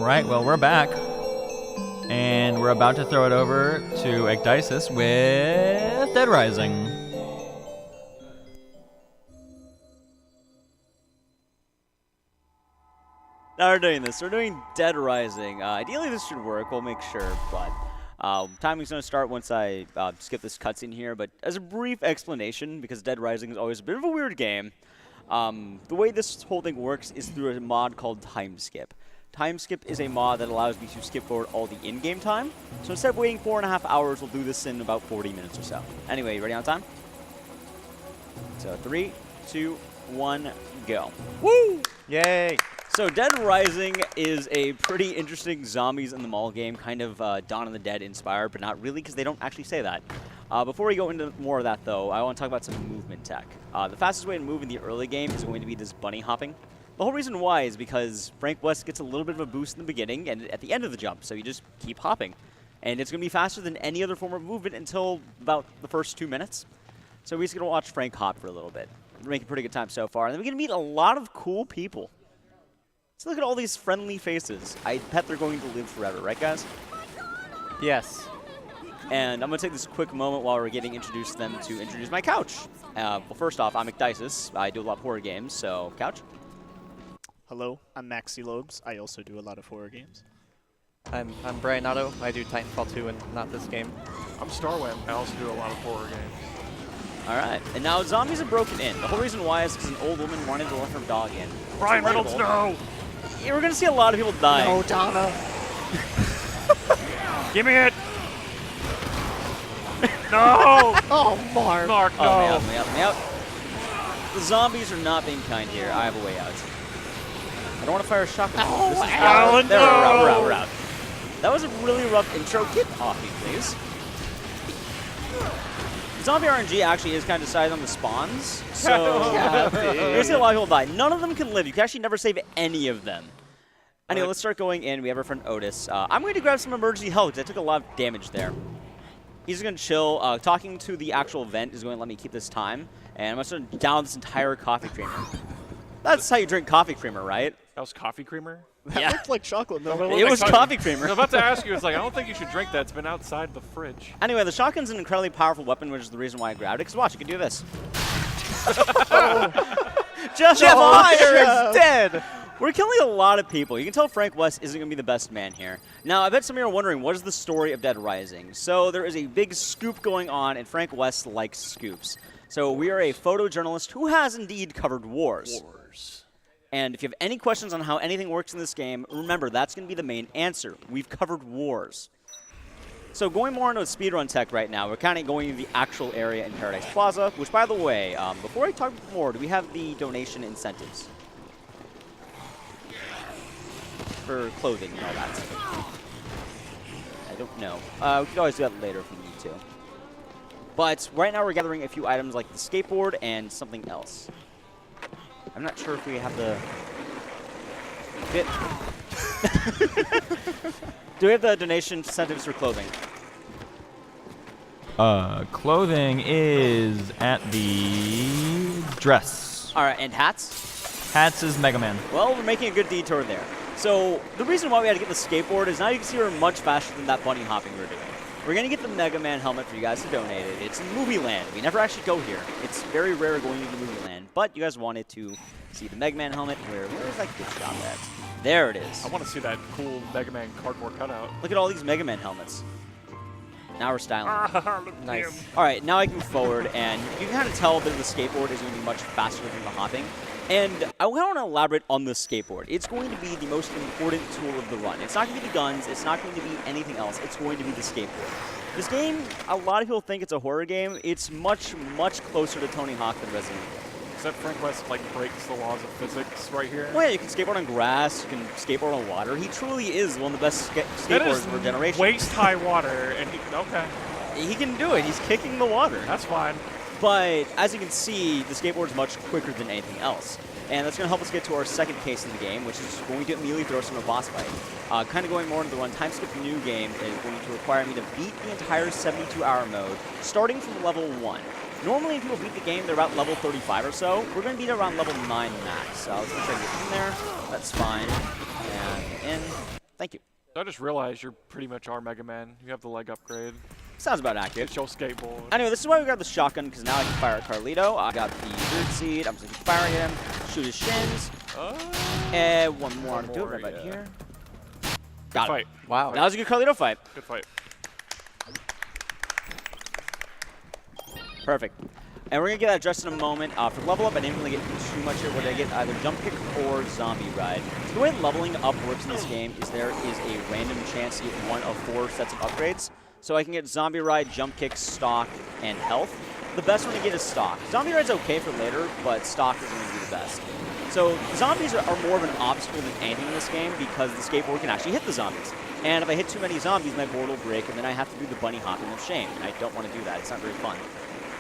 Alright, well, we're back. And we're about to throw it over to Ecdycis with Dead Rising. Now we're doing this. We're doing Dead Rising. Ideally, this should work. We'll make sure, but timing's going to start once I skip this cutscene here. But as a brief explanation, because Dead Rising is always a bit of a weird game, the way this whole thing works is through a mod called TimeSkip. TimeSkip is a mod that allows me to skip forward all the in-game time. So instead of waiting 4.5 hours, we'll do this in about 40 minutes or so. Anyway, you ready on time? So 3, 2, 1, go. Woo! Yay! So Dead Rising is a pretty interesting zombies in the mall game, kind of Dawn of the Dead inspired, but not really because they don't actually say that. Before we go into more of that, though, I want to talk about some movement tech. The fastest way to move in the early game is going to be this bunny hopping. The whole reason why is because Frank West gets a little bit of a boost in the beginning and at the end of the jump, so you just keep hopping. And it's going to be faster than any other form of movement until about the first 2 minutes. So we're just going to watch Frank hop for a little bit. We're making pretty good time so far. And then we're going to meet a lot of cool people. Let's look at all these friendly faces. I bet they're going to live forever, right, guys? Yes. And I'm going to take this quick moment while we're getting introduced to them to introduce my couch. Well, first off, I'm Ecdycis. I do a lot of horror games, so couch. Hello, I'm Maxi Lobes. I also do a lot of horror games. I'm Brian Otto. I do Titanfall 2 and not this game. I'm Starweb. I also do a lot of horror games. All right. And now zombies are broken in. The whole reason why is because an old woman wanted to let her dog in. Brian Reynolds, no! Yeah, we're going to see a lot of people dying. No, Donna! Give me it! No! Oh, Mark! Mark, no! Oh, me out. The zombies are not being kind here. I have a way out. I don't want to fire a shotgun. Oh, This is Alan, there, no! we're out. That was a really rough intro. Get off me, please. Zombie RNG actually is kind of decided on the spawns, so you're going to see a lot of people die. None of them can live. You can actually never save any of them. Anyway, let's start going in. We have our friend Otis. I'm going to grab some emergency health because I took a lot of damage there. He's going to chill. Talking to the actual vent is going to let me keep this time, and I'm going to down this entire coffee creamer. That's how you drink coffee creamer, right? That was coffee creamer? That looked like chocolate milk. It was coffee creamer. I was about to ask you, it's like, I don't think you should drink that. It's been outside the fridge. Anyway, the shotgun's an incredibly powerful weapon, which is the reason why I grabbed it. Because watch, you can do this. Just Fire is dead! We're killing a lot of people. You can tell Frank West isn't going to be the best man here. Now, I bet some of you are wondering, what is the story of Dead Rising? So there is a big scoop going on, and Frank West likes scoops. So we are a photojournalist who has indeed covered wars. And if you have any questions on how anything works in this game, remember, that's going to be the main answer. We've covered wars. So going more into speedrun tech right now, we're kind of going to the actual area in Paradise Plaza, which, by the way, before I talk more, do we have the donation incentives? For clothing and all that. I don't know. We could always do that later if we need to. But right now we're gathering a few items like the skateboard and something else. I'm not sure if we have the bit. Do we have the donation incentives for clothing? Clothing is at the dress. All right, and hats? Hats is Mega Man. Well, we're making a good detour there. So the reason why we had to get the skateboard is now you can see we're much faster than that bunny hopping we were doing. We're going to get the Mega Man helmet for you guys to donate it. It's in Movie Land. We never actually go here. It's very rare going into Movie Land, but you guys wanted to see the Mega Man helmet. Where is that good shot at? There it is. I want to see that cool Mega Man cardboard cutout. Look at all these Mega Man helmets. Now we're styling. Nice. All right, now I can move forward, and you can kind of tell that the skateboard is going to be much faster than the hopping. And I want to elaborate on the skateboard. It's going to be the most important tool of the run. It's not going to be the guns. It's not going to be anything else. It's going to be the skateboard. This game, a lot of people think it's a horror game. It's much, much closer to Tony Hawk than Resident Evil. Except Frank West, like, breaks the laws of physics right here. Well, yeah, you can skateboard on grass. You can skateboard on water. He truly is one of the best skateboarders of our generation. Waist-high water, and okay. He can do it. He's kicking the water. That's fine. But as you can see, the skateboard is much quicker than anything else. And that's going to help us get to our second case in the game, which is going to immediately throw us in a boss fight. Kind of going more into the TimeSkip new game is going to require me to beat the entire 72-hour mode, starting from level 1. Normally, if people beat the game, they're about level 35 or so. We're going to beat it around level 9 max. So let's try to get in there. That's fine. And in. Thank you. So I just realized you're pretty much our Mega Man. You have the leg upgrade. Sounds about accurate. It's your skateboard. Anyway, this is why we got the shotgun, because now I can fire at Carlito. I got the root seed. I'm just going to keep firing at him. Shoot his shins. And one more to do it right here. Got Fight. it. Wow. That was a good Carlito fight. Good fight. Perfect. And we're going to get that dressed in a moment. For level up, I didn't really get too much here. Where I get either jump kick or zombie ride. So the way leveling up works in this game is there is a random chance to get one of 4 sets of upgrades. So I can get zombie ride, jump kick, stock, and health. The best one to get is stock. Zombie ride's okay for later, but stock is going to be the best. So zombies are more of an obstacle than anything in this game because the skateboard can actually hit the zombies. And if I hit too many zombies, my board will break, and then I have to do the bunny hopping of shame. And I don't want to do that. It's not very fun.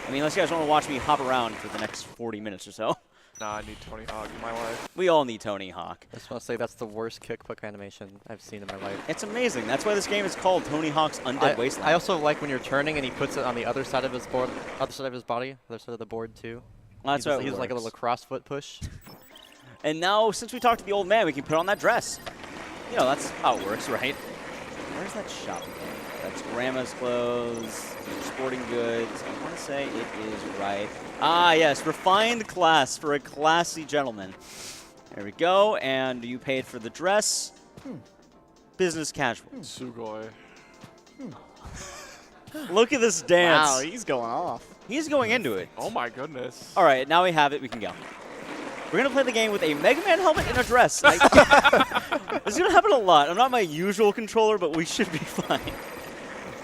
I mean, unless you guys want to watch me hop around for the next 40 minutes or so. Nah, I need Tony Hawk in my life. We all need Tony Hawk. I just want to say that's the worst kickflip animation I've seen in my life. It's amazing. That's why this game is called Tony Hawk's Undead Wasteland. I also like when you're turning and he puts it on the other side of his board, other side of his body, other side of the board too. Well, that's how it He's like a works. little crossfoot push. And now, since we talked to the old man, we can put on that dress. You know, that's how it works, right? Where's that shop again? That's grandma's clothes, sporting goods. I want to say it is right. Ah, yes, refined class for a classy gentleman. There we go. And you paid for the dress. Business casual. Sugoi. Look at this dance. Wow, he's going off. He's going into it. Oh my goodness. All right, now we have it. We can go. We're going to play the game with a Mega Man helmet and a dress. This is going to happen a lot. I'm not my usual controller, but we should be fine.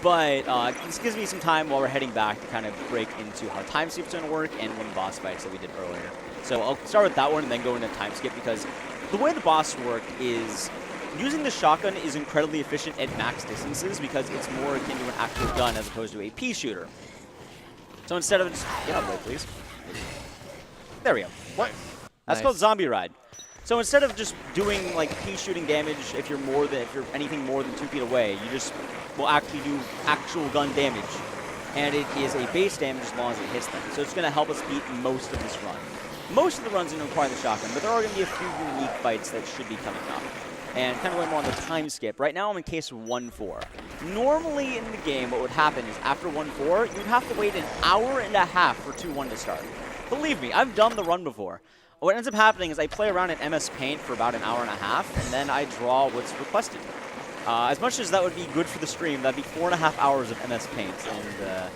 But this gives me some time while we're heading back to kind of break into how TimeSkip is going to work and one of the boss fights that we did earlier. So I'll start with that one and then go into TimeSkip because the way the boss work is using the shotgun is incredibly efficient at max distances because it's more akin to an actual gun as opposed to a pea shooter. So instead of just get up, please. There we go. What? That's Nice. called zombie ride. So instead of just doing like pea shooting damage, if you're anything more than 2 feet away, you just will actually do actual gun damage, and it is a base damage as long as it hits them. So it's going to help us beat most of this run. Most of the runs are going to require the shotgun, but there are going to be a few unique fights that should be coming up. And kind of going more on the time skip. Right now I'm in case 1-4. Normally in the game, what would happen is after 1-4, you'd have to wait an hour and a half for 2-1 to start. Believe me, I've done the run before. What ends up happening is I play around in MS Paint for about an hour and a half, and then I draw what's requested. As much as that would be good for the stream, that'd be 4.5 hours of MS Paint, and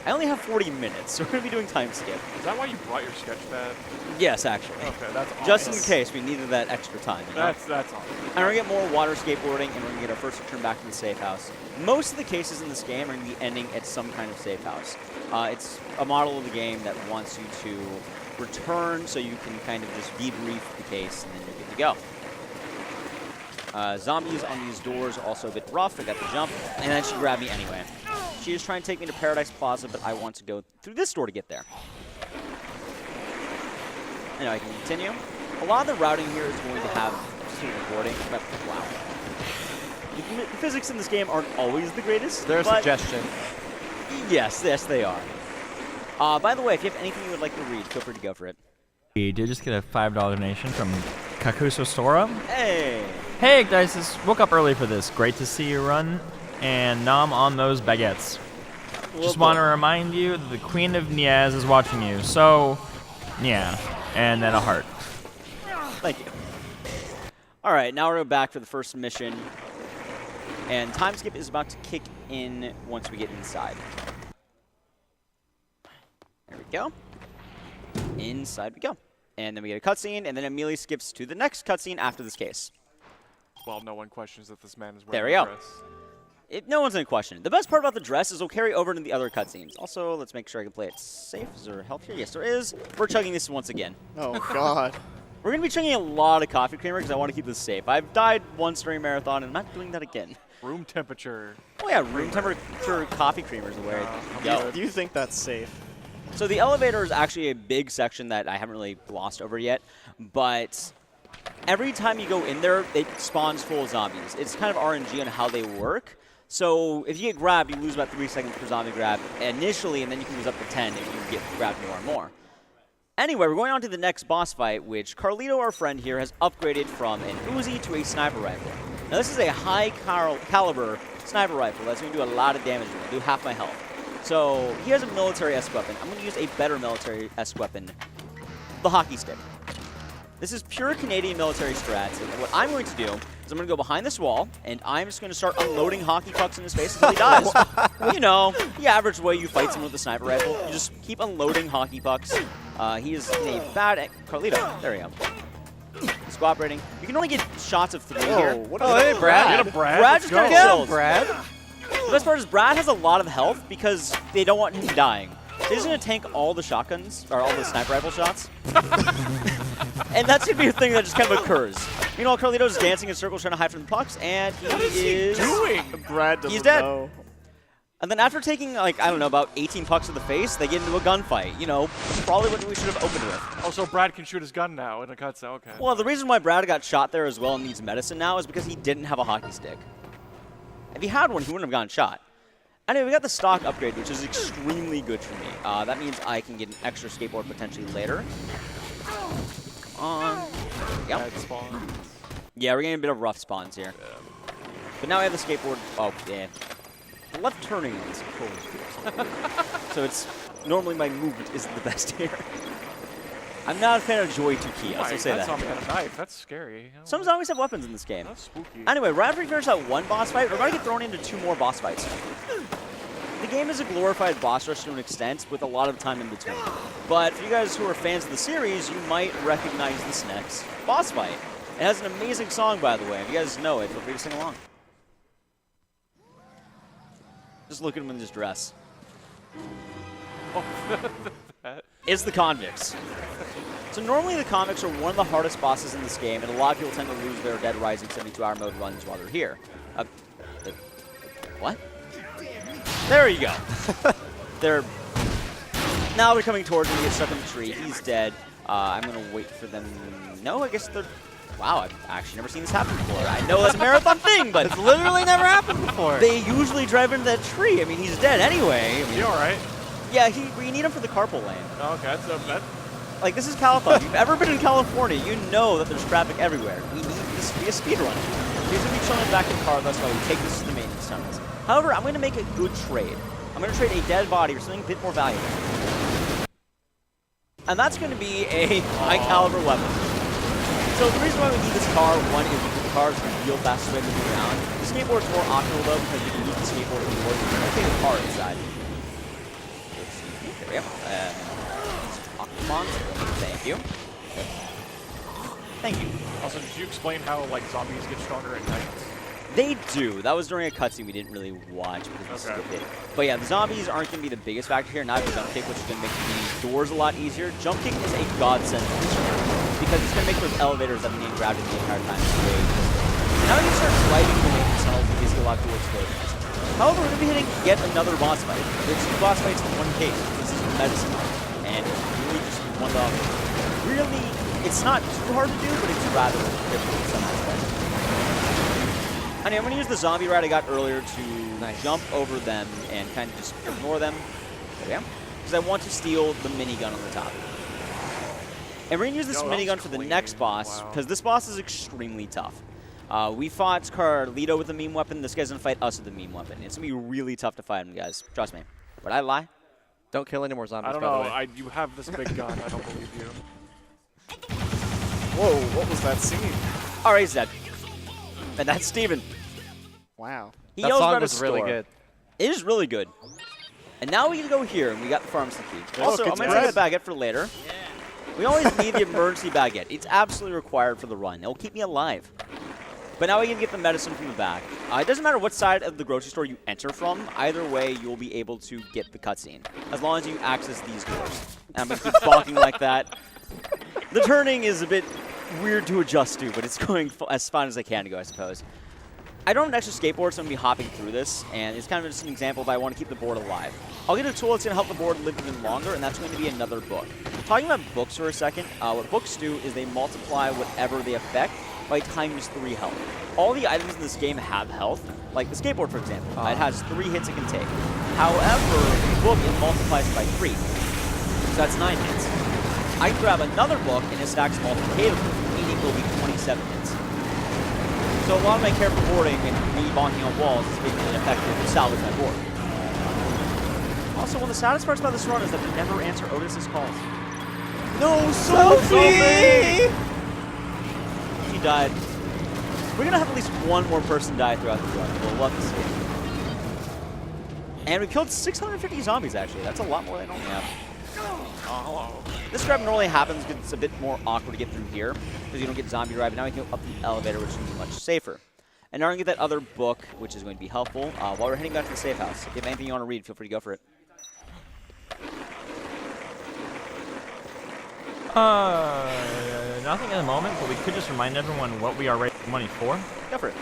I only have 40 minutes, so we're going to be doing TimeSkip. Is that why you brought your sketch pad? Yes, actually. Okay, that's awesome. Just in case we needed that extra time. You know? That's awesome. And we're going to get more water skateboarding, and we're going to get our first return back to the safe house. Most of the cases in this game are going to be ending at some kind of safe house. It's a model of the game that wants you to return so you can kind of just debrief the case, and then you're good to go. Zombies on these doors are also a bit rough. I got the jump, and then she grabbed me anyway. She is trying to take me to Paradise Plaza, but I want to go through this door to get there. Anyway, I can continue. A lot of the routing here is going to have speed recording, but wow. The physics in this game aren't always the greatest. There's a but suggestion. yes, they are. By the way, if you have anything you would like to read, feel free to go for it. We did just get a $5 donation from Kakuso Stora. Hey! Hey, Ecdycis, woke up early for this. Great to see you run, and nom on those baguettes. Just want to remind you that the Queen of Niaz is watching you, so, yeah, and then a heart. Thank you. All right, now we're back for the first mission, and TimeSkip is about to kick in once we get inside. There we go. Inside we go. And then we get a cutscene, and then it immediately skips to the next cutscene after this case. Well, no one questions that this man is There wearing we a go. dress. No one's going to question it. The best part about the dress is it'll carry over into the other cutscenes. Also, let's make sure I can play it safe. Is there health here? Yes, there is. We're chugging this once again. Oh, God. We're going to be chugging a lot of coffee creamer because I want to keep this safe. I've died once during marathon, and I'm not doing that again. Room temperature. Oh, yeah, room temperature coffee creamer is the way to go. Do you think that's safe? So the elevator is actually a big section that I haven't really glossed over yet, but every time you go in there, it spawns full of zombies. It's kind of RNG on how they work. So if you get grabbed, you lose about 3 seconds per zombie grab initially, and then you can lose up to 10 if you get grabbed more and more. Anyway, we're going on to the next boss fight, which Carlito, our friend here, has upgraded from an Uzi to a sniper rifle. Now this is a high caliber sniper rifle that's going to do a lot of damage. It'll do half my health. So he has a military-esque weapon. I'm going to use a better military-esque weapon, the hockey stick. This is pure Canadian military strats. And what I'm going to do is I'm going to go behind this wall, and I'm just going to start unloading hockey pucks in his face until he dies. You know, the average way you fight someone with a sniper rifle. You just keep unloading hockey pucks. He is in a bad... Carlito, there we go. He's cooperating. You can only get shots of 3 here. Hey, Brad. Get a Brad. Brad Let's just go. got killed. Brad. The best part is Brad has a lot of health because they don't want him dying. So he's going to tank all the shotguns, or all the sniper rifle shots. And that's going to be a thing that just kind of occurs. Meanwhile, Carlito's dancing in circles trying to hide from the pucks, and he is... doing? Brad doesn't He's dead. know. And then after taking, like, I don't know, about 18 pucks to the face, they get into a gunfight. You know, probably what we should have opened with. Oh, so Brad can shoot his gun now in a cutscene. Okay. Well, the reason why Brad got shot there as well and needs medicine now is because he didn't have a hockey stick. If he had one, he wouldn't have gotten shot. Anyway, we got the stock upgrade, which is extremely good for me. That means I can get an extra skateboard potentially later. Yep. Bad spawn. Yeah, we're getting a bit of rough spawns here. But now I have the skateboard. Oh, yeah. The left turning is cool. So it's normally my movement isn't the best here. I'm not a fan of Joy 2 key, I'll still say That that. zombie had a knife. That's scary. Some zombies have weapons in this game. That's spooky. Anyway, right after we finish that one boss fight, we're going to get thrown into 2 more boss fights. The game is a glorified boss rush to an extent, with a lot of time in between. But for you guys who are fans of the series, you might recognize this next boss fight. It has an amazing song, by the way. If you guys know it, feel free to sing along. Just look at him in his dress. It's the convicts. So normally the convicts are one of the hardest bosses in this game, and a lot of people tend to lose their Dead Rising 72-hour mode runs while they're here. What? There you go. They're now they're coming towards him. He gets stuck in the tree. He's dead. I'm gonna wait for them. No, I guess they're. Wow, I've actually never seen this happen before. I know that's a marathon thing, but It's literally never happened before. they usually drive into that tree. I mean, he's dead anyway. I mean, You all right? yeah, we need him for the carpool lane. Oh, okay, that's Like, this is Calithon. If you've ever been in California, you know that there's traffic everywhere. We need this to be a speed run. He's going to be chilling back in the car, that's why we take this to the maintenance tunnels. However, I'm going to make a good trade. I'm going to trade a dead body for something a bit more valuable. And that's going to be a high-caliber weapon. So the reason why we need this car, one, is because the car is the real fastest way to move around. The skateboard's more optional, though, because you can use the skateboard in the world. You can take the car inside. There we go. Thank you. Thank you. Also, did you explain how like zombies get stronger at night? They do. That was during a cutscene we didn't really watch because we skipped it. But yeah, the zombies aren't going to be the biggest factor here. Now I have jump kick, which is going to make the doors a lot easier. Jump kick is a godsend for this game because it's going to make those elevators that we need gravity the entire time way easier. Now we can start driving the maintenance tunnels because you a lot of cool explosions. However, we're going to be hitting yet another boss fight. There's 2 boss fights in one case. This is medicine. And really just one of really, it's not too hard to do, but it's rather difficult in some aspects. Anyway, I'm going to use the zombie ride I got earlier to jump over them and kind of just ignore them. There we go. Because I want to steal the minigun on the top. And we're going to use this minigun for the next boss, because this boss is extremely tough. We fought Carlito with the meme weapon. This guy's going to fight us with the meme weapon. It's going to be really tough to fight him, guys. Trust me. Would I lie? Don't kill any more zombies, I don't by the know. way. You have this big gun. I don't believe you. Whoa, what was that scene? All right, he's dead. And that's Steven. Wow. He That yells song about a was really store. good. It is really good. And now we can go here, and we got the pharmacy key. Also, I'm it's going to take bread. the baguette for later. We always need the emergency baguette. It's absolutely required for the run. It'll keep me alive. But now we can get the medicine from the back. It doesn't matter what side of the grocery store you enter from. Either way, you'll be able to get the cutscene, as long as you access these doors. And I'm going to keep bonking like that. The turning is a bit weird to adjust to, but it's going as fine as I can to go, I suppose. I don't have an extra skateboard, so I'm going to be hopping through this, and it's kind of just an example if I want to keep the board alive. I'll get a tool that's going to help the board live even longer, and that's going to be another book. Talking about books for a second, what books do is they multiply whatever they affect by ×3 health. All the items in this game have health, like the skateboard, for example. It has 3 hits it can take. However, the book, it multiplies by 3, so that's 9 hits. I can grab another book, and it stacks multiplicatively, meaning it will be 27 hits. So a lot of my careful boarding and me bonking on walls is making it effective to salvage my board. Also, one of the saddest parts about this run is that we never answer Otis's calls. No, Sophie! She died. We're going to have at least one more person die throughout the run. We'll love to see it. And we killed 650 zombies, actually. That's a lot more than I normally have. Oh, hello. This grab normally happens because it's a bit more awkward to get through here because you don't get zombie ride, but now we can go up the elevator, which is much safer. And now we're going to get that other book, which is going to be helpful. While we're heading back to the safe house, if you have anything you want to read, feel free to go for it. Nothing at the moment, but we could just remind everyone what we are raising money for. Go for it.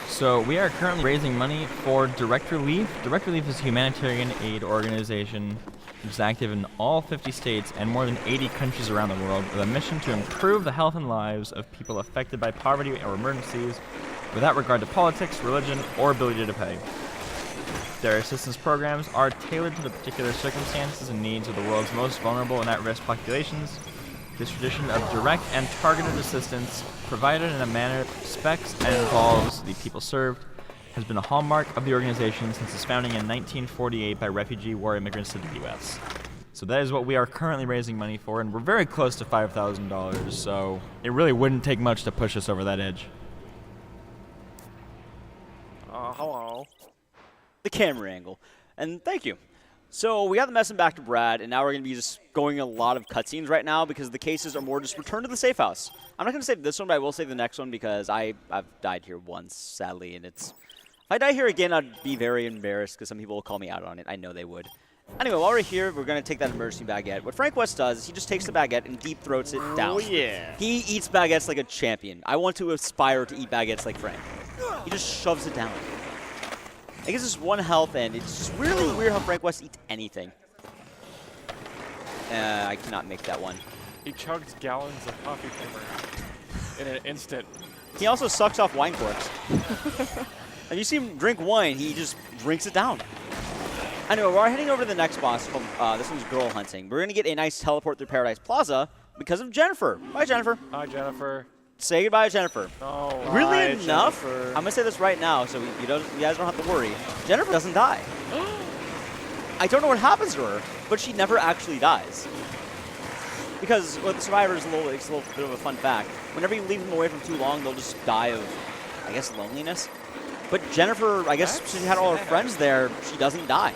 So we are currently raising money for Direct Relief. Direct Relief is a humanitarian aid organization which is active in all 50 states and more than 80 countries around the world with a mission to improve the health and lives of people affected by poverty or emergencies without regard to politics, religion, or ability to pay. Their assistance programs are tailored to the particular circumstances and needs of the world's most vulnerable and at-risk populations. This tradition of direct and targeted assistance, provided in a manner that respects and involves the people served, has been a hallmark of the organization since its founding in 1948 by refugee war immigrants to the U.S. So that is what we are currently raising money for, and we're very close to $5,000, so it really wouldn't take much to push us over that edge. Hello. The camera angle. And thank you. So we got the message back to Brad, and now we're going to be just going a lot of cutscenes right now because the cases are more just return to the safe house. I'm not going to save this one, but I will save the next one because I've died here once, sadly, and it's... If I die here again, I'd be very embarrassed because some people will call me out on it. I know they would. Anyway, while we're here, we're going to take that emergency baguette. What Frank West does is he just takes the baguette and deep throats it down. Oh, yeah. He eats baguettes like a champion. I want to aspire to eat baguettes like Frank. He just shoves it down. I guess it's 1 health, and it's just really weird how Frank West eats anything. I cannot make that one. He chugs gallons of coffee creamer in an instant. He also sucks off wine corks. Have you seen him drink wine? He just drinks it down. Anyway, we're heading over to the next boss. This one's Girl Hunting. We're going to get a nice teleport through Paradise Plaza because of Jennifer. Bye, Jennifer. Hi, Jennifer. Say goodbye, Jennifer. Oh, Really Bye, enough, Jennifer. I'm going to say this right now so you guys don't have to worry. Jennifer doesn't die. I don't know what happens to her, but she never actually dies. Because with the survivors, it's a little bit of a fun fact. Whenever you leave them away for too long, they'll just die of, I guess, loneliness. But Jennifer, I guess she had all her friends there, she doesn't die.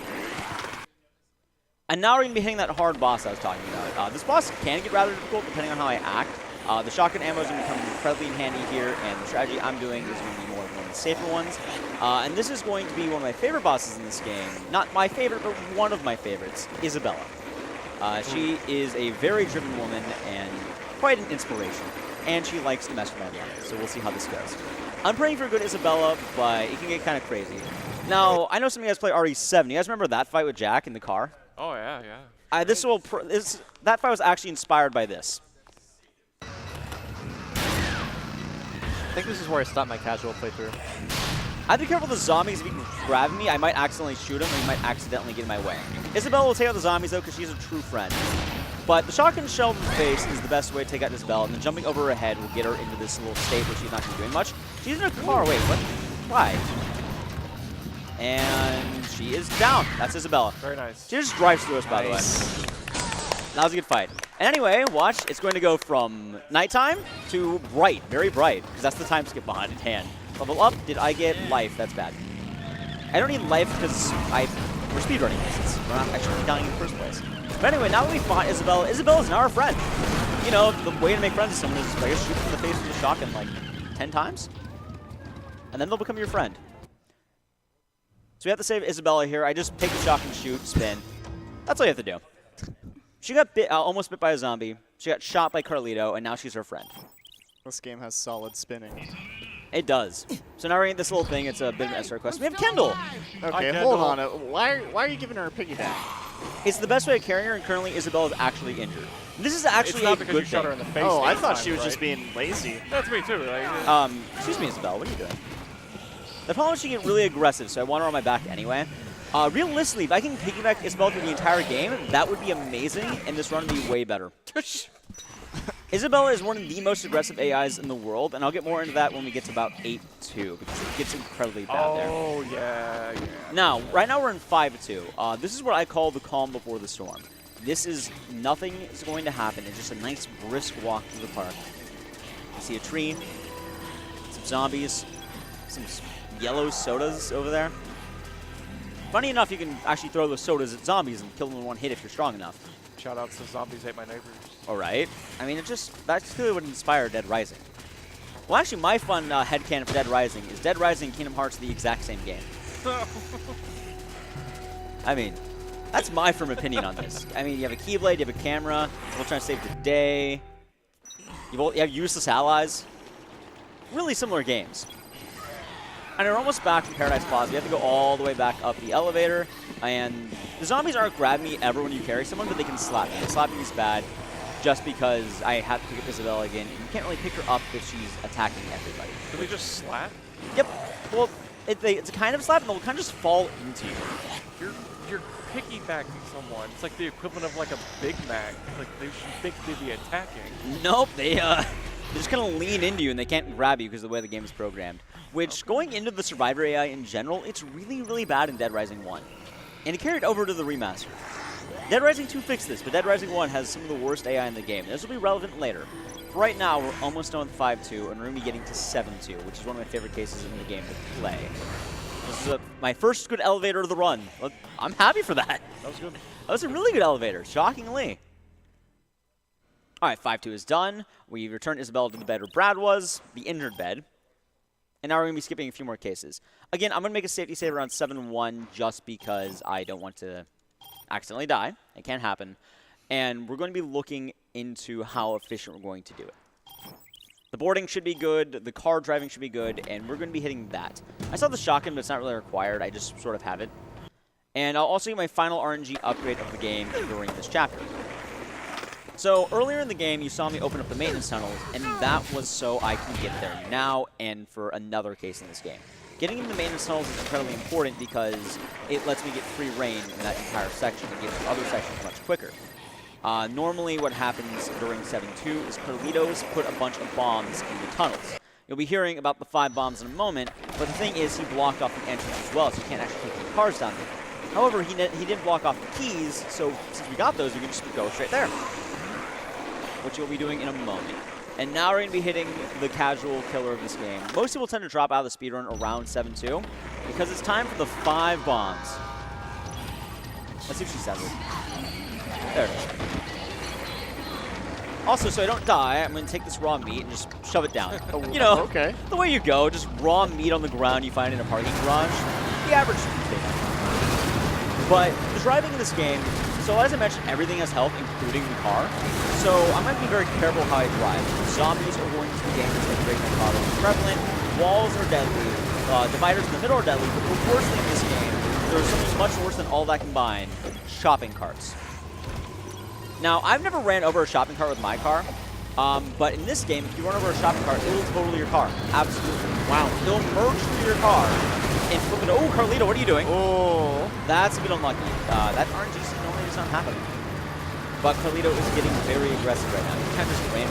And now we're going to be hitting that hard boss I was talking about. This boss can get rather difficult depending on how I act. The shotgun ammo is going to become incredibly handy here, and the strategy I'm doing is going to be more of one of the safer ones. And this is going to be one of my favorite bosses in this game. Not my favorite, but one of my favorites, Isabella. She is a very driven woman and quite an inspiration. And she likes to mess with my life, so we'll see how this goes. I'm praying for a good Isabella, but it can get kind of crazy. Now, I know some of you guys play RE7. You guys remember that fight with Jack in the car? Oh, yeah, yeah. That fight was actually inspired by this. I think this is where I stopped my casual playthrough. I'd be careful with the zombies. If he can grab me, I might accidentally shoot him, and he might accidentally get in my way. Isabella will take out the zombies, though, because she's a true friend. But the shotgun shell in the face is the best way to take out Isabella, and then jumping over her head will get her into this little state where she's not going to be doing much. She's in a car. Wait, what? Why? And she is down. That's Isabella. Very nice. She just drives through us, by the way. That was a good fight. And anyway, watch. It's going to go from nighttime to bright, very bright, because that's the time skip behind in hand. Level up. Did I get life? That's bad. I don't need life because we're speedrunning this. We're not actually dying in the first place. But anyway, now that we fought Isabella, Isabella's now our friend. You know, the way to make friends with someone is, I guess, shoot them in the face with a shotgun like 10 times. And then they'll become your friend. So we have to save Isabella here. I just take the shotgun, shoot, spin. That's all you have to do. She got almost bit by a zombie. She got shot by Carlito, and now she's her friend. This game has solid spinning. It does. So now we're getting this little thing. It's a bit of an SR quest. We have Kendall. Okay, hold on. Why are you giving her a piggyback? It's the best way of carrying her, and currently Isabella is actually injured. This is actually It's not a because good you shot her thing. in the face. Oh, I 8 thought times, she was right? just being lazy. That's me too. Like, Excuse me, Isabella. What are you doing? The problem is she get really aggressive, so I want her on my back anyway. Realistically, if I can piggyback Isabella through the entire game, that would be amazing, and this run would be way better. Isabella is one of the most aggressive AIs in the world, and I'll get more into that when we get to about 8-2, because it gets incredibly bad there. Oh, yeah. Now, right now we're in 5-2. This is what I call the calm before the storm. This is nothing is going to happen. It's just a nice brisk walk through the park. You see a tree, some zombies, some yellow sodas over there. Funny enough, you can actually throw those sodas at zombies and kill them in one hit if you're strong enough. Shout out to Zombies Ate My Neighbors. All right. I mean, that's clearly what inspired Dead Rising. Well, actually, my fun headcanon for Dead Rising is Dead Rising and Kingdom Hearts are the exact same game. I mean, that's my firm opinion on this. I mean, you have a Keyblade, you have a camera, we're trying to save the day. You have useless allies. Really similar games. And we're almost back from Paradise Plaza. You have to go all the way back up the elevator. And the zombies aren't grabbing me ever when you carry someone, but they can slap me. Slapping is bad just because I have to pick up Isabella again. And you can't really pick her up if she's attacking everybody. Do they just slap? Yep. Well, it's a kind of slap, and they'll kind of just fall into you. You're piggybacking someone. It's like the equivalent of like a Big Mac. Like they should think they'd be attacking. Nope. They just kind of lean into you, and they can't grab you because of the way the game is programmed. Which, going into the Survivor AI in general, it's really, really bad in Dead Rising 1. And it carried over to the remaster. Dead Rising 2 fixed this, but Dead Rising 1 has some of the worst AI in the game. This will be relevant later. For right now, we're almost done with 5-2, and we're going to be getting to 7-2, which is one of my favorite cases in the game to play. This is my first good elevator of the run. Look, I'm happy for that. That was good. That was a really good elevator, shockingly. All right, 5-2 is done. We returned Isabella to the bed where Brad was, the injured bed. And now we're going to be skipping a few more cases. Again, I'm going to make a safety save around 7-1 just because I don't want to accidentally die. It can't happen. And we're going to be looking into how efficient we're going to do it. The boarding should be good, the car driving should be good, and we're going to be hitting that. I saw the shotgun, but it's not really required. I just sort of have it. And I'll also get my final RNG upgrade of the game during this chapter. So earlier in the game, you saw me open up the maintenance tunnels, and that was so I can get there now and for another case in this game. Getting in the maintenance tunnels is incredibly important because it lets me get free reign in that entire section and get to other sections much quicker. Normally what happens during 7-2 is Carlitos put a bunch of bombs in the tunnels. You'll be hearing about the 5 bombs in a moment, but the thing is he blocked off the entrance as well, so you can't actually take the cars down there. However, he didn't block off the keys, so since we got those, we can just go straight there, which you'll be doing in a moment. And now we're going to be hitting the casual killer of this game. Most people tend to drop out of the speedrun around 7-2 because it's time for the 5 bombs. Let's see if she says it. There it is. Also, so I don't die, I'm going to take this raw meat and just shove it down. You know, okay. The way you go, just raw meat on the ground you find in a parking garage. The average thing. But driving in this game, so as I mentioned, everything has health, including the car. So I'm going to be very careful how I drive. Zombies are going to be dangerous like Great Mercado is prevalent. Walls are deadly. Dividers in the middle are deadly. But the worst thing in this game, there's something much worse than all that combined, shopping carts. Now, I've never ran over a shopping cart with my car, but in this game, if you run over a shopping cart, it will total your car. Absolutely. Wow. It'll merge through your car and flip it. Oh, Carlito, what are you doing? Oh, that's a bit unlucky. That RNG normally does not happen. But Carlito is getting very aggressive right now. He kind of just ran.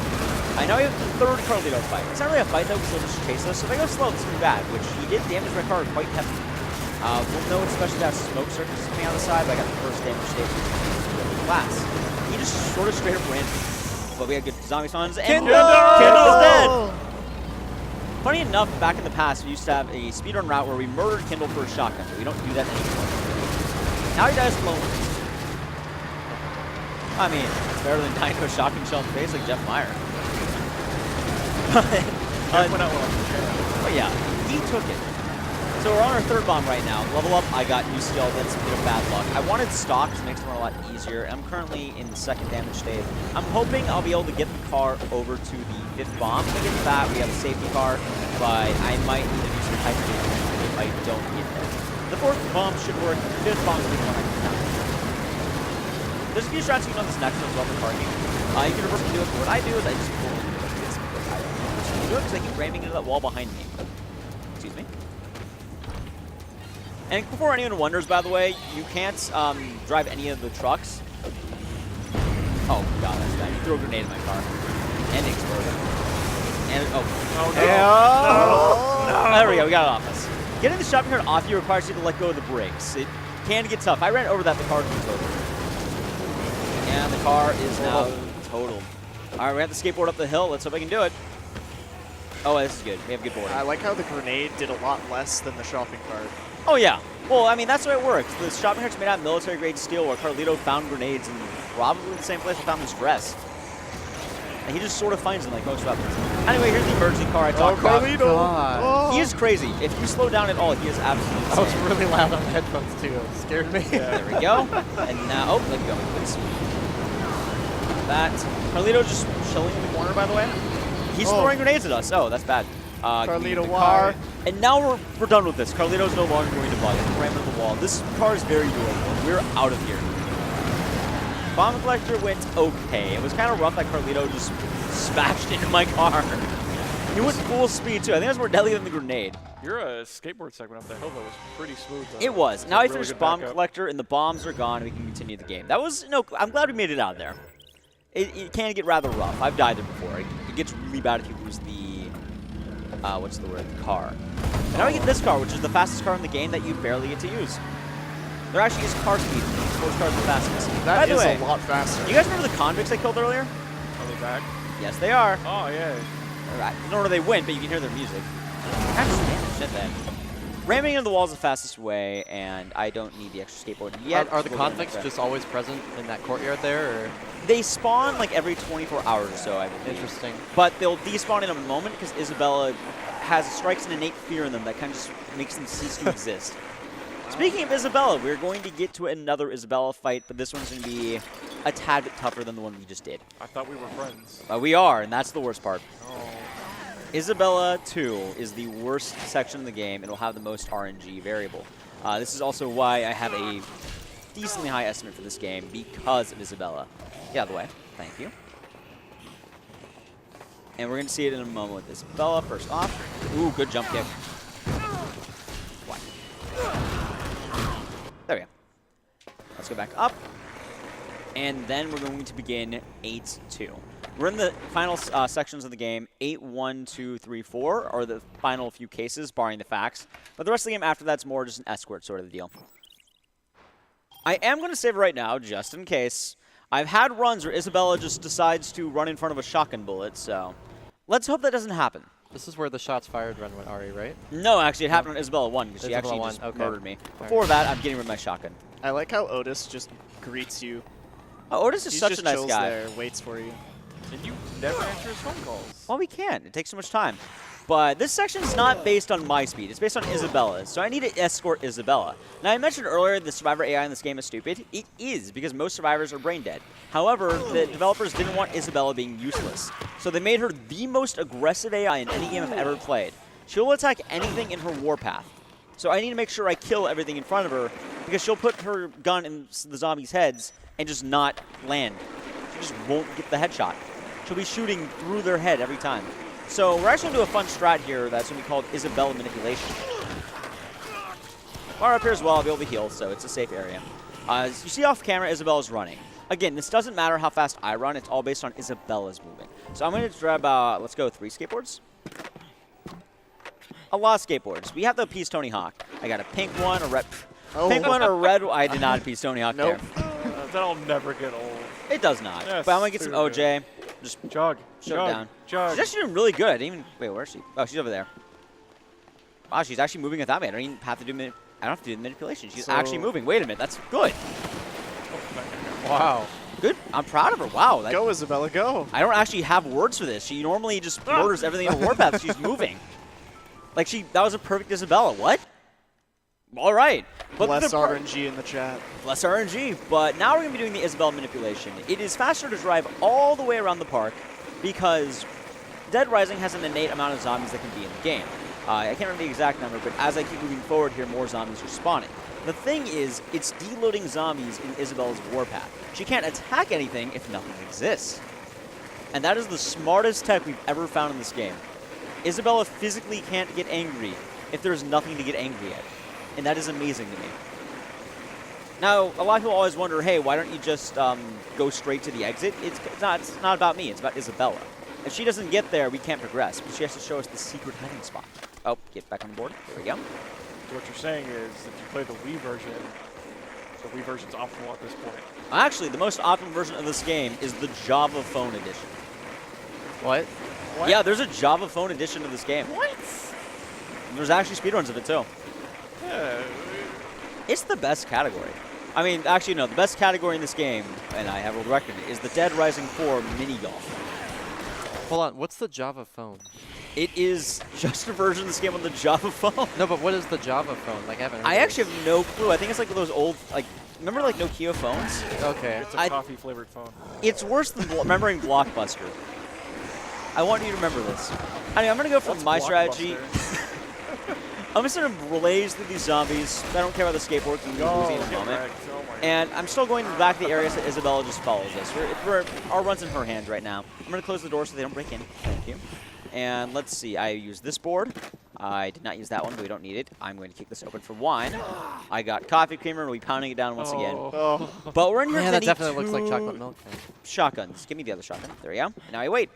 I know he has the 3rd Carlito fight. It's not really a fight, though, because he'll just chase us. So if I go slow, it's going to be bad, which he did damage my car quite heavily. We'll know especially that smoke circus coming out of the side, but I got the first damage stage, which is really class. He just sort of straight up ran. But we had good zombie spawns, and Kindle's dead! Funny enough, back in the past, we used to have a speedrun route where we murdered Kindle for a shotgun, but we don't do that anymore. Now he dies lonely. I mean, it's better than dying to a shotgun shell in the face like Jeff Meyer. But yeah, he took it. So we're on our 3rd bomb right now. Level up, I got UCL, that's a bit of bad luck. I wanted stock to make it a lot easier. I'm currently in the 2nd damage stage. I'm hoping I'll be able to get the car over to the 5th bomb. If I get that, we have a safety car, but I might need to do some type of damage if I don't get there. The 4th bomb should work. The 5th bomb will be the one I can count. There's a few strats you can on this next one as well for parking. You can reverse and do it, but what I do is I just pull into it like this because I don't know what to do it because I keep ramming into that wall behind me. Excuse me. And before anyone wonders, by the way, you can't drive any of the trucks. Oh, God, that's bad. You threw a grenade in my car. And exploded. And, Oh, no. There we go, we got it off us. Getting the shopping cart off you requires you to let go of the brakes. It can get tough. I ran over that, the car was totaled. And the car is now totaled. All right, we have the skateboard up the hill. Let's hope I can do it. Oh, this is good. We have good boarding. I like how the grenade did a lot less than the shopping cart. Oh, yeah. Well, I mean, that's the way it works. The shopping cart's made out of military-grade steel where Carlito found grenades in probably the same place he found his dress. And he just sort of finds them like most weapons. Anyway, here's the emergency car I talked about. Carlito! God. He is crazy. If you slow down at all, he is absolutely That was insane. really loud on the headphones too. It scared me. There we go. And now, oh, let go, please. That. Carlito's just chilling in the corner, by the way. He's throwing grenades at us. Oh, that's bad. Carlito, the why? car. And now we're done with this. Carlito's no longer going to bug it. Ram into the wall. This car is very durable. We're out of here. Bomb collector went okay. It was kind of rough that Carlito just smashed into my car. He went full speed too. I think that was more deadly than the grenade. Your skateboard segment up the hill, though, was pretty smooth. Though. It was. It's Now a I really finished good bomb backup. collector and the bombs are gone. We can continue the game. That was, no, I'm glad we made it out of there. It can get rather rough. I've died there before. It gets really bad if you lose the, what's the word, the car. And now we get this car, which is the fastest car in the game that you barely get to use. There actually is car speed. Sports cars are the fastest. By That the is way, a lot faster. you guys remember the convicts I killed earlier? Are they back? Yes, they are. Oh, yeah. I don't know where they went, but you can hear their music. God damn shit, then. Ramming into the wall is the fastest way, and I don't need the extra skateboard yet. Are the We'll get convicts there. just always present in that courtyard there, or? They spawn like every 24 hours or so, I believe. Interesting. But they'll despawn in a moment because Isabella strikes an innate fear in them that kind of just makes them cease to exist. Speaking of Isabella, we're going to get to another Isabella fight, but this one's going to be a tad bit tougher than the one we just did. I thought we were friends. We are, and that's the worst part. Oh. Isabella 2 is the worst section of the game. It'll have the most RNG variable. This is also why I have a decently high estimate for this game, because of Isabella. Get out of the way. Thank you. And we're going to see it in a moment with Isabella. First off. Ooh, good jump kick. What? There we go. Let's go back up. And then we're going to begin 8-2. We're in the final sections of the game. 8, 1, 2, 3, 4 are the final few cases, barring the facts. But the rest of the game after that's more just an escort sort of deal. I am going to save it right now, just in case. I've had runs where Isabella just decides to run in front of a shotgun bullet, so let's hope that doesn't happen. This is where the shots fired run went, Ari, right? No, actually, it happened on Isabella 1, because she Isabella actually 1, just okay. murdered me. All Before right. that, I'm getting rid of my shotgun. I like how Otis just greets you. Oh, Otis is He such just a nice chills guy. there, waits for you. And you never answer his phone calls. Well, we can. It takes so much time. But this section is not based on my speed. It's based on Isabella's. So I need to escort Isabella. Now, I mentioned earlier the survivor AI in this game is stupid. It is, because most survivors are brain dead. However, the developers didn't want Isabella being useless. So they made her the most aggressive AI in any game I've ever played. She will attack anything in her warpath. So I need to make sure I kill everything in front of her, because she'll put her gun in the zombies' heads and just not land. She just won't get the headshot. She'll be shooting through their head every time. So we're actually going to do a fun strat here that's going to be called Isabella Manipulation. While we're up here as well, I'll be able to heal, so it's a safe area. As you see off camera, Isabella's running. Again, this doesn't matter how fast I run. It's all based on Isabella's movement. So I'm going to grab, let's go 3 skateboards. A lot of skateboards. We have the Peace Tony Hawk. I got a pink one, a red... Oh. Pink one, or red one. I did not Peace Tony Hawk Nope. there. That'll never get old. It does not. Yes, But I'm going to get some dude. OJ. Just Jog. shove it Jog. down. Jog. She's actually doing really good. I didn't even... Wait, where is she? Oh, she's over there. Wow, she's actually moving without me. I don't even have to do... I don't have to do the manipulation. She's So- actually moving. Wait a minute. That's good. Wow. Good. I'm proud of her. Wow. That, Go, Isabella, go. I don't actually have words for this. She normally just murders everything in her warpath. She's moving. Like, that was a perfect Isabella. What? All right. But Less the RNG in the chat. Less RNG. But now we're going to be doing the Isabella manipulation. It is faster to drive all the way around the park because Dead Rising has an innate amount of zombies that can be in the game. I can't remember the exact number, but as I keep moving forward here, more zombies are spawning. The thing is, it's deloading zombies in Isabella's warpath. She can't attack anything if nothing exists. And that is the smartest tech we've ever found in this game. Isabella physically can't get angry if there's nothing to get angry at. And that is amazing to me. Now, a lot of people always wonder, hey, why don't you just go straight to the exit? It's not about me. It's about Isabella. If she doesn't get there, we can't progress. But she has to show us the secret hiding spot. Oh, get back on the board. There we go. So what you're saying is, if you play the Wii version, the Wii version's optimal at this point. Actually, the most optimal version of this game is the Java Phone edition. What? Yeah, there's a Java Phone edition of this game. What? There's actually speedruns of it, too. Yeah. It's the best category. I mean, actually, no. The best category in this game, and I have a record, is the Dead Rising 4 mini golf. Hold on. What's the Java phone? It is just a version of this game on the Java phone. No, but what is the Java phone? Like, I haven't heard I of actually have no clue. I think it's like those old, like, remember like Nokia phones? it. Okay. It's a coffee-flavored phone. It's worse than remembering Blockbuster. I want you to remember this. Anyway, I'm going to go for What's my strategy. Blockbuster? I'm just going to blaze through these zombies. I don't care about the skateboard because we're losing in a get moment. wrecked. Oh my God. And I'm still going back to the areas that Isabella just follows us. Our run's in her hands right now. I'm going to close the door so they don't break in. Thank you. And let's see. I used this board. I did not use that one, but we don't need it. I'm going to kick this open for wine. I got coffee creamer, and we'll be pounding it down once again. Oh, But we're in here Yeah, with that definitely looks like chocolate milk. shotguns. Give me the other shotgun. There we go. Now I wait.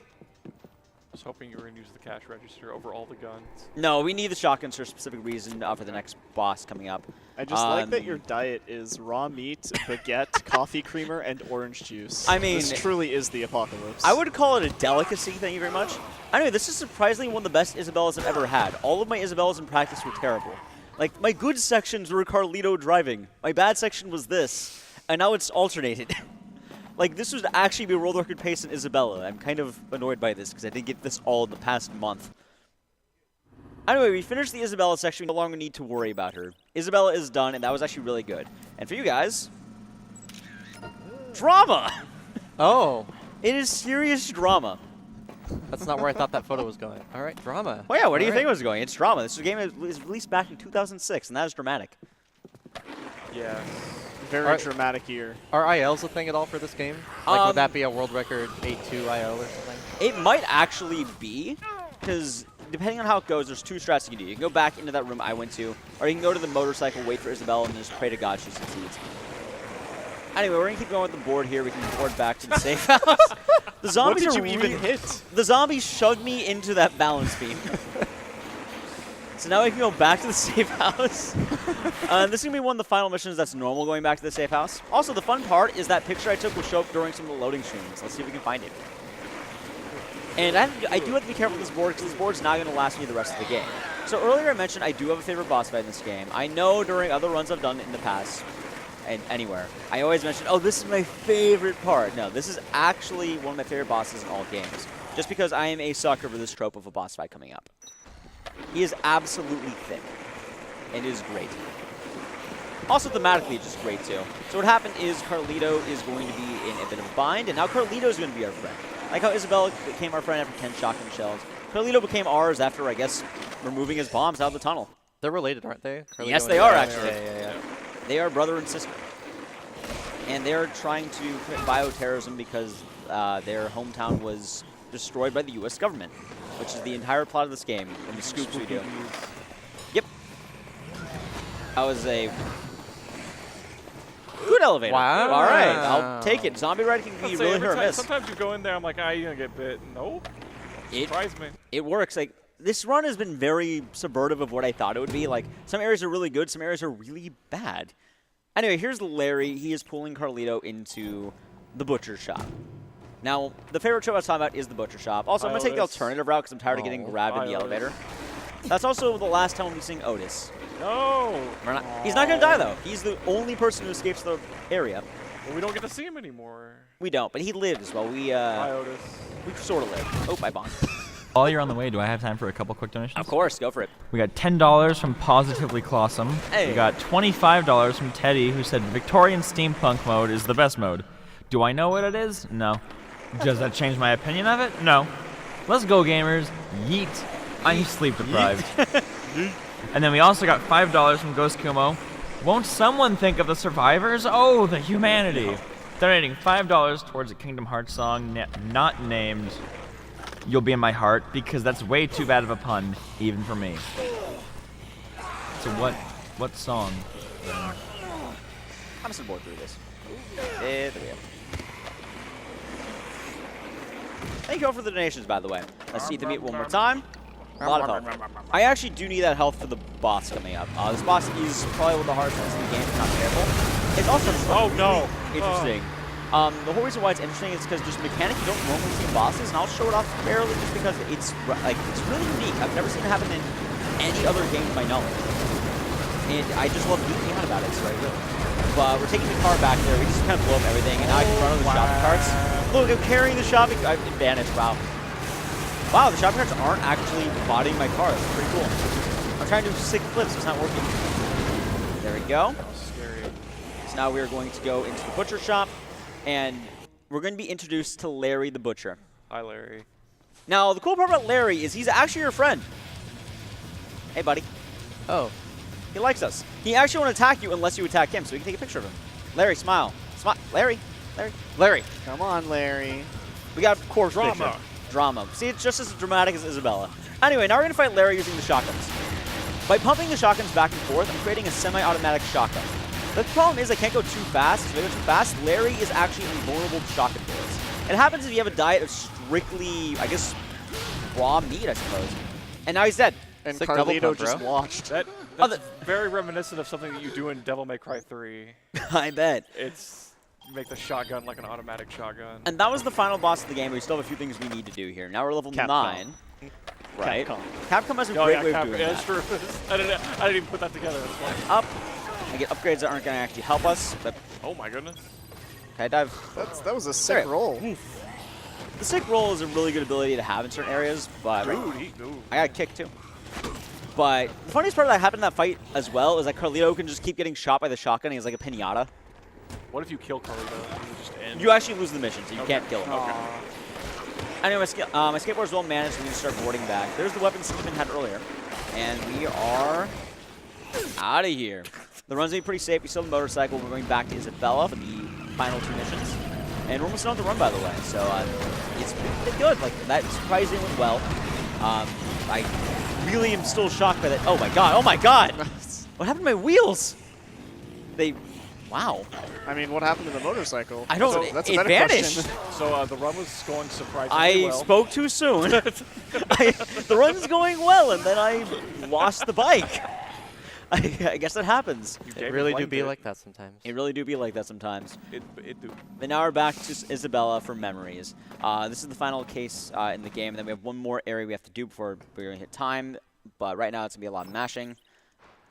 I was hoping you were going to use the cash register over all the guns. No, we need the shotguns for a specific reason for the next boss coming up. I just like that your diet is raw meat, baguette, coffee creamer, and orange juice. I mean, this truly is the apocalypse. I would call it a delicacy, thank you very much. Anyway, this is surprisingly one of the best Isabellas I've ever had. All of my Isabellas in practice were terrible. Like, my good sections were Carlito driving. My bad section was this. And now it's alternated. Like, this would actually be a world record pace in Isabella. I'm kind of annoyed by this because I didn't get this all in the past month. Anyway, we finished the Isabella section. We no longer need to worry about her. Isabella is done, and that was actually really good. And for you guys, drama! Oh, It is serious drama. that's not where I thought that photo was going. All right, drama. Well, yeah, where do you All think it right. was going? It's drama. This game was released back in 2006, and that is dramatic. Yeah. Very Alright. dramatic year. Are ILs a thing at all for this game? Like, would that be a world record 8-2 IL or something? It might actually be, because depending on how it goes, there's two strats you can do. You can go back into that room I went to, or you can go to the motorcycle, wait for Isabella, and just pray to God she succeeds. Anyway, we're going to keep going with the board here. We can board back to the safe house. The What zombies did are you even re- hit? The zombies shoved me into that balance beam. So now we can go back to the safe house. This is going to be one of the final missions that's normal going back to the safe house. Also, the fun part is that picture I took will show up during some of the loading screens. Let's see if we can find it. And I do have to be careful with this board because this board's not going to last me the rest of the game. So earlier I mentioned I do have a favorite boss fight in this game. I know during other runs I've done in the past, and anywhere, I always mention, oh, this is my favorite part. No, this is actually one of my favorite bosses in all games. Just because I am a sucker for this trope of a boss fight coming up. He is absolutely thick, and is great. Also thematically, it's just great too. So what happened is Carlito is going to be in a bit of a bind, and now Carlito is going to be our friend. Like how Isabella became our friend after 10 shotgun shells. Carlito became ours after, I guess, removing his bombs out of the tunnel. They're related, aren't they? Yes, and they are, Isabella? actually. Yeah. They are brother and sister. And they're trying to commit bioterrorism because their hometown was destroyed by the U.S. government, which is the entire plot of this game and the scoops we do. Yep. That was a good elevator. Wow. All right, I'll take it. Zombie ride can be I'd say really every hit or time- miss. Sometimes you go in there, I'm like, ah, you're going to get bit. Nope. It, Surprise me. it works. Like, this run has been very subvertive of what I thought it would be. Like, some areas are really good, some areas are really bad. Anyway, here's Larry. He is pulling Carlito into the butcher shop. Now, the favorite show I was talking about is the butcher shop. Also, I'm going to take the Otis. alternative route because I'm tired of getting grabbed in the Otis. elevator. That's also the last time we'll be seeing Otis. No. He's not going to die, though. He's the only person who escapes the area. Well, we don't get to see him anymore. We don't, but he lived as well. We Bye, Otis. sort of lived. Oh, I bombed. While you're on the way, do I have time for a couple quick donations? Of course, go for it. We got $10 from Positively Clawsome. Hey. We got $25 from Teddy, who said Victorian steampunk mode is the best mode. Do I know what it is? No. Does that change my opinion of it? No. Let's go, gamers. Yeet. I'm sleep deprived. And then we also got $5 from Ghost Kumo. Won't someone think of the survivors? Oh, the humanity. Donating $5 towards a Kingdom Hearts song not named You'll Be in My Heart, because that's way too bad of a pun, even for me. So what song? I'm just going to board through this. There we go. Thank you all for the donations, by the way. Let's eat the meat one more time. A lot of health. I actually do need that health for the boss coming up. This boss is probably one of the hardest ones in the game. It's not terrible. It's also interesting. The whole reason why it's interesting is because there's a mechanic you don't normally see in bosses, and I'll show it off barely just because it's really unique. I've never seen it happen in any other game to my knowledge. And I just love geeking out about it, so I will. But we're taking the car back there. We just kind of blow up everything, and now I can run over the shopping carts. Look, I'm carrying the shopping advantage. Wow. Wow, the shopping carts aren't actually bodying my car. That's pretty cool. I'm trying to do sick flips. It's not working. There we go. Scary. So now we are going to go into the butcher shop, and we're going to be introduced to Larry the Butcher. Hi, Larry. Now, the cool part about Larry is he's actually your friend. Hey, buddy. Oh. He likes us. He actually won't attack you unless you attack him, so we can take a picture of him. Larry, smile. Larry. Larry. Come on, Larry. We got corpse Drama. picture. Drama. See, it's just as dramatic as Isabella. Anyway, now we're going to fight Larry using the shotguns. By pumping the shotguns back and forth, I'm creating a semi-automatic shotgun. The problem is I can't go too fast. If I go too fast, Larry is actually invulnerable to shotgun bullets. It happens if you have a diet of strictly, I guess, raw meat, I suppose. And now he's dead. And It's like double Carlito pump, just bro. watched. That's very reminiscent of something that you do in Devil May Cry 3. I bet. It's make the shotgun like an automatic shotgun. And that was the final boss of the game. We still have a few things we need to do here. Now we're level Capcom. 9. Right. Capcom. Capcom has a Oh, great yeah, way of doing yeah, that. that's true. I didn't even put that together. That's funny. Up. I get upgrades that aren't going to actually help us. But Oh my goodness. can I dive? That was a sick roll. The sick roll is a really good ability to have in certain areas, but Dude, he moved. I got kicked too. But the funniest part that happened in that fight as well is that Carlito can just keep getting shot by the shotgun. He's like a pinata. What if you kill Carlito? You just end. You actually lose the mission, so you can't kill him. Okay. Anyway, my skateboard's well managed. We need to start boarding back. There's the weapon Steven had earlier. And we are out of here. The run's going to be pretty safe. We still have the motorcycle. We're going back to Isabella for the final 2 missions. And we're almost done with the run, by the way. So it's pretty good. Like, that surprisingly went well. I really am still shocked by that. Oh, my God. Oh, my God. What happened to my wheels? Wow. I mean, what happened to the motorcycle? I don't. So, that's a it better vanished. question. So the run was going surprisingly I well. spoke too soon. The run's going well, and then I lost the bike. I guess that happens. It really do be like that sometimes. It really do be like that sometimes. It do. And now we're back to Isabella for memories. This is the final case in the game, and then we have one more area we have to do before we're going to hit time. But right now it's going to be a lot of mashing.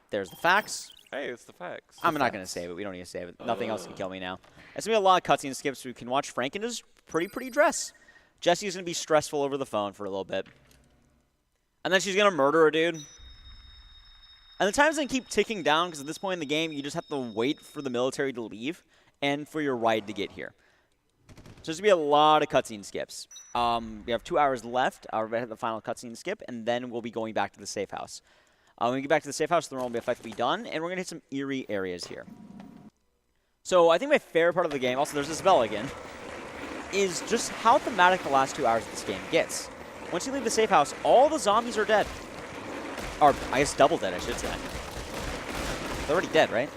There's the facts. Hey, it's the facts. I'm not going to save it. We don't need to save it. Nothing else can kill me now. It's going to be a lot of cutscene skips. So we can watch Frank in his pretty dress. Jesse's going to be stressful over the phone for a little bit. And then she's going to murder a dude. And the time's going to keep ticking down because at this point in the game, you just have to wait for the military to leave and for your ride to get here. So there's going to be a lot of cutscene skips. We have 2 hours left. We're going to hit the final cutscene skip, and then we'll be going back to the safe house. When we get back to the safe house, the run will be effectively done, and we're going to hit some eerie areas here. So I think my favorite part of the game, also there's Isabella again, is just how thematic the last 2 hours of this game gets. Once you leave the safe house, all the zombies are dead. Or, I guess double dead, I should say. They're already dead, right?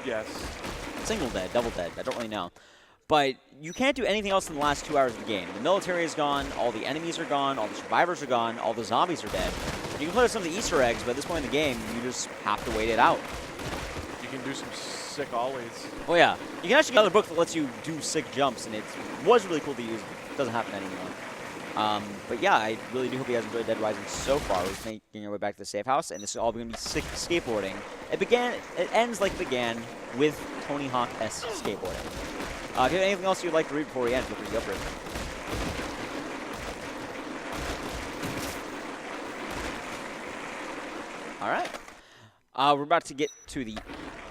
Yes. Single dead, double dead, I don't really know. But you can't do anything else in the last 2 hours of the game. The military is gone, all the enemies are gone, all the survivors are gone, all the zombies are dead. You can play with some of the Easter eggs, but at this point in the game, you just have to wait it out. You can do some sick ollies. Oh yeah, you can actually get another book that lets you do sick jumps, and it was really cool to use. It doesn't happen anymore. But yeah, I really do hope you guys enjoyed Dead Rising so far. We're making our way back to the safe house, and this is all going to be sick skateboarding. It ends like it began with Tony Hawk-esque skateboarding. If you have anything else you'd like to read before we end, feel free to go for it. All right. We're about to get to the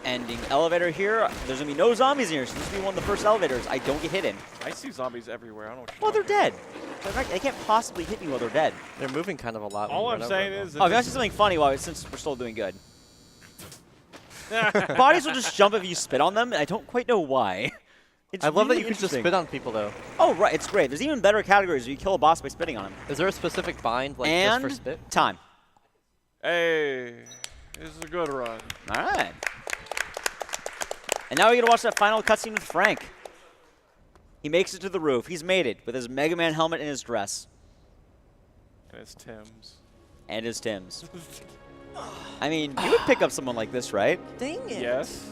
ending elevator here. There's going to be no zombies in here, so this will be one of the first elevators I don't get hit in. I see zombies everywhere. I don't know what you're Well, they're talking dead. They can't possibly hit me while they're dead. They're moving kind of a lot. when All you I'm run over saying them. is... Oh, if you want to see something funny since we're still doing good. Bodies will just jump if you spit on them, and I don't quite know why. It's I love that really you can just interesting. spit on people, though. Oh, right. It's great. There's even better categories where you kill a boss by spitting on him. Is there a specific bind, like, And just for spit? time. Hey, this is a good run. All right. And now we get to watch that final cutscene with Frank. He makes it to the roof. He's made it with his Mega Man helmet and his dress. And it's Tim's. And his Tim's. I mean, you would pick up someone like this, right? Dang it. Yes.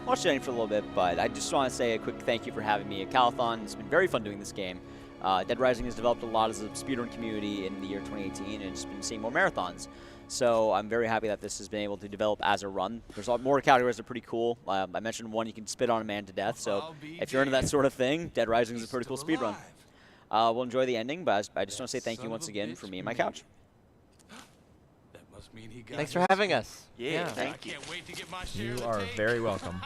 Watched it for a little bit, but I just want to say a quick thank you for having me at Calithon. It's been very fun doing this game. Dead Rising has developed a lot as a speedrun community in the year 2018, and it's been seeing more marathons. So I'm very happy that this has been able to develop as a run. There's a lot more categories that are pretty cool. I mentioned one, you can spit on a man to death. So if you're into that sort of thing, Dead Rising is a pretty cool speedrun. We'll enjoy the ending, but I just want to say thank you once again for me and my couch. Thanks for having us. Yeah. Thank you. You are very welcome.